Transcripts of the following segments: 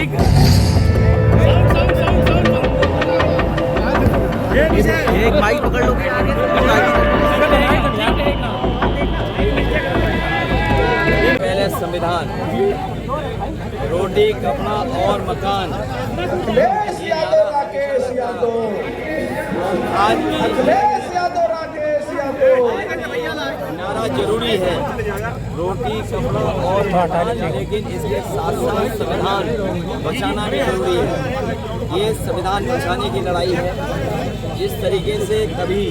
ठीक है। एक माइक पकड़ लो आगे। पहले संविधान, रोटी कपड़ा और मकान, आज भी नारा जरूरी है। रोटी कपड़ा और मकान, लेकिन इसके साथ साथ संविधान बचाना भी जरूरी है। ये संविधान बचाने की लड़ाई है। जिस तरीके से कभी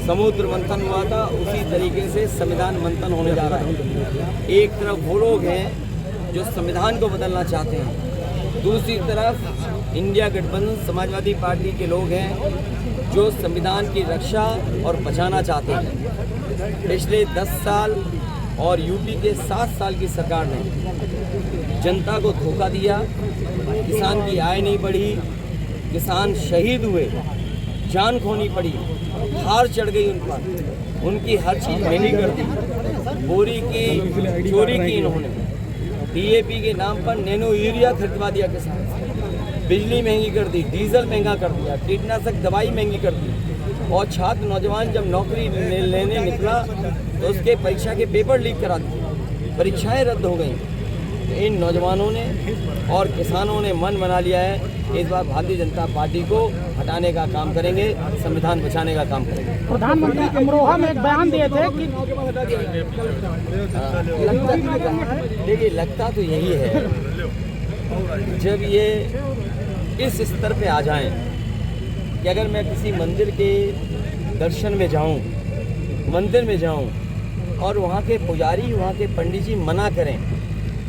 समुद्र मंथन हुआ था, उसी तरीके से संविधान मंथन होने जा रहा है। एक तरफ वो लोग हैं जो संविधान को बदलना चाहते हैं, दूसरी तरफ इंडिया गठबंधन समाजवादी पार्टी के लोग हैं जो संविधान की रक्षा और बचाना चाहते हैं। पिछले 10 साल और यूपी के 7 साल की सरकार ने जनता को धोखा दिया, किसान की आय नहीं बढ़ी, किसान शहीद हुए, जान खोनी पड़ी, हार चढ़ गई उन पर, उनकी हर चीज़ महंगी कर दी, बोरी की चोरी की इन्होंने, डीएपी के नाम पर नैनो यूरिया खरीदवा दिया किसान, बिजली महंगी कर दी, डीजल महंगा कर दिया, कीटनाशक दवाई महंगी कर दी। और छात्र नौजवान जब नौकरी लेने निकला तो उसके परीक्षा के पेपर लीक करा दिए, परीक्षाएं रद्द हो गई। तो इन नौजवानों ने और किसानों ने मन बना लिया है, इस बार भारतीय जनता पार्टी को हटाने का काम करेंगे, संविधान बचाने का काम करेंगे। प्रधानमंत्री अमरोहा में एक बयान दिए थे कि देखिए, लगता तो यही है जब ये इस स्तर पे आ जाएं कि अगर मैं किसी मंदिर के दर्शन में जाऊं, मंदिर में जाऊं और वहाँ के पुजारी, वहाँ के पंडित जी मना करें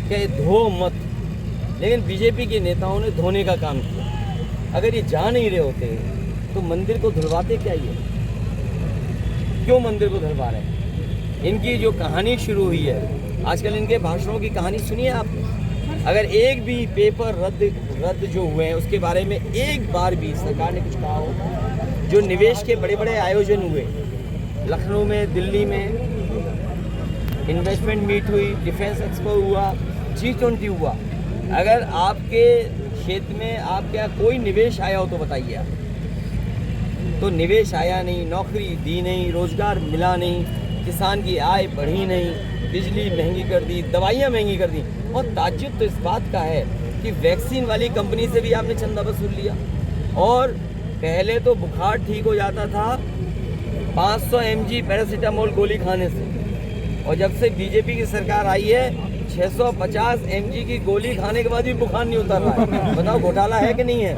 कि धो मत, लेकिन बीजेपी के नेताओं ने धोने का काम किया। अगर ये जा नहीं रहे होते तो मंदिर को धुलवाते क्या ये? क्यों मंदिर को धुलवा रहे हैं? इनकी जो कहानी शुरू हुई है, आजकल इनके भाषणों की कहानी सुनिए आपने। अगर एक भी पेपर रद्द जो हुए हैं उसके बारे में एक बार भी सरकार ने कुछ कहा हो, जो निवेश के बड़े बड़े आयोजन हुए, लखनऊ में, दिल्ली में इन्वेस्टमेंट मीट हुई, डिफेंस एक्सपो हुआ, G20 हुआ, अगर आपके क्षेत्र में आपके यहाँ कोई निवेश आया हो तो बताइए आप। तो निवेश आया नहीं, नौकरी दी नहीं, रोजगार मिला नहीं, किसान की आय बढ़ी नहीं, बिजली महंगी कर दी, दवाइयाँ महंगी कर दी। और ताज्जुब तो इस बात का है कि वैक्सीन वाली कंपनी से भी आपने चंदा वसूल लिया। और पहले तो बुखार ठीक हो जाता था 500 mg पैरासीटामोल गोली खाने से, और जब से बीजेपी की सरकार आई है 650 mg की गोली खाने के बाद भी बुखार नहीं उतर रहा है। बताओ घोटाला है कि नहीं है?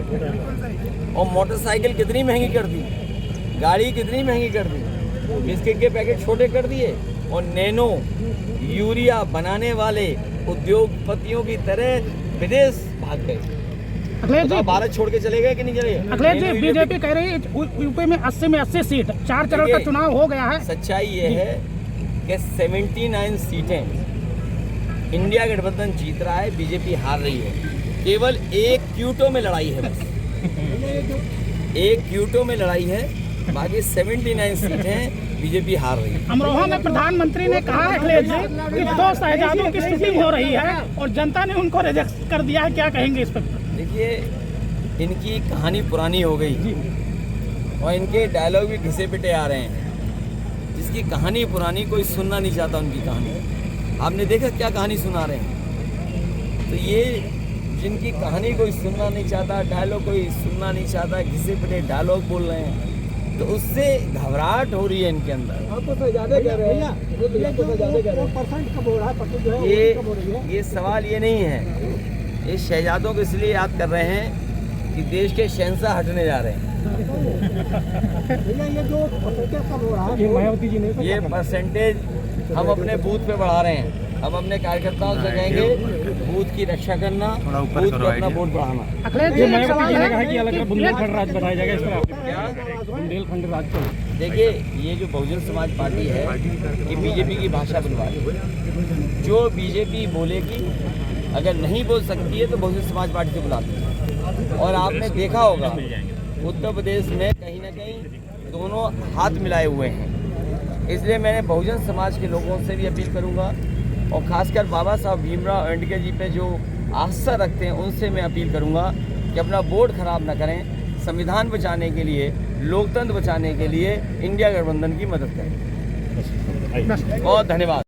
और मोटरसाइकिल कितनी महंगी कर दी, गाड़ी कितनी महंगी कर दी, बिस्किट के पैकेट छोटे कर दिए, और नैनो यूरिया बनाने वाले उद्योगपतियों की तरह विदेश भाग गए। अखिलेश जी, भारत छोड़ के चले गए कि नहीं चले गए? अखिलेश जी, बीजेपी कह रही है यूपी में 80 में 80 सीट, 4 चरण का चुनाव हो गया है। सच्चाई ये है कि 79 सीटें इंडिया गठबंधन जीत रहा है, बीजेपी हार रही है। केवल एक क्यूटो में लड़ाई है, बस एक क्यूटो में लड़ाई है, बाकी 79 सीटें बीजेपी हार रही है। अमरोहा में प्रधानमंत्री ने कहा है अखिलेश जी कि 2 शहजादों की शूटिंग हो रही है और जनता ने उनको रिजेक्ट कर दिया है, क्या कहेंगे इस पर? देखिए, इनकी कहानी पुरानी हो गई और इनके डायलॉग भी घिसे पिटे आ रहे हैं। जिसकी कहानी पुरानी, कोई सुनना नहीं चाहता उनकी कहानी। आपने देखा क्या कहानी सुना रहे हैं? तो ये जिनकी कहानी कोई सुनना नहीं चाहता, डायलॉग कोई सुनना नहीं चाहता, घिसे पिटे डायलॉग बोल रहे हैं, तो उससे घबराहट हो रही है इनके अंदर। ये सवाल ये नहीं है, ये शहजादों को इसलिए याद कर रहे हैं कि देश के शहंशाह हटने जा रहे हैं। ये परसेंटेज हम अपने बूथ पे बढ़ा रहे हैं। हम अपने कार्यकर्ताओं से कहेंगे बूथ की रक्षा करना, बूथ पे अपना वोट बढ़ाना। अखिलेश जी ने कहा कि अलग बुंदेलखंड राज बनाया जाएगा, इस पर बुंदेलखंड राज को देखिए, ये जो बहुजन समाज पार्टी है ये बीजेपी की भाषा बनवा रही है। जो बीजेपी बोलेगी, अगर नहीं बोल सकती है तो बहुजन समाज पार्टी से बुलाती है। और आपने देखा होगा उत्तर प्रदेश में कहीं ना कहीं दोनों हाथ मिलाए हुए हैं। इसलिए मैंने बहुजन समाज के लोगों से भी अपील करूंगा, और खासकर बाबा साहब भीमराव अम्बेडकर जी पे जो आस्था रखते हैं उनसे मैं अपील करूंगा कि अपना वोट खराब न करें, संविधान बचाने के लिए, लोकतंत्र बचाने के लिए इंडिया गठबंधन की मदद करें। बहुत धन्यवाद।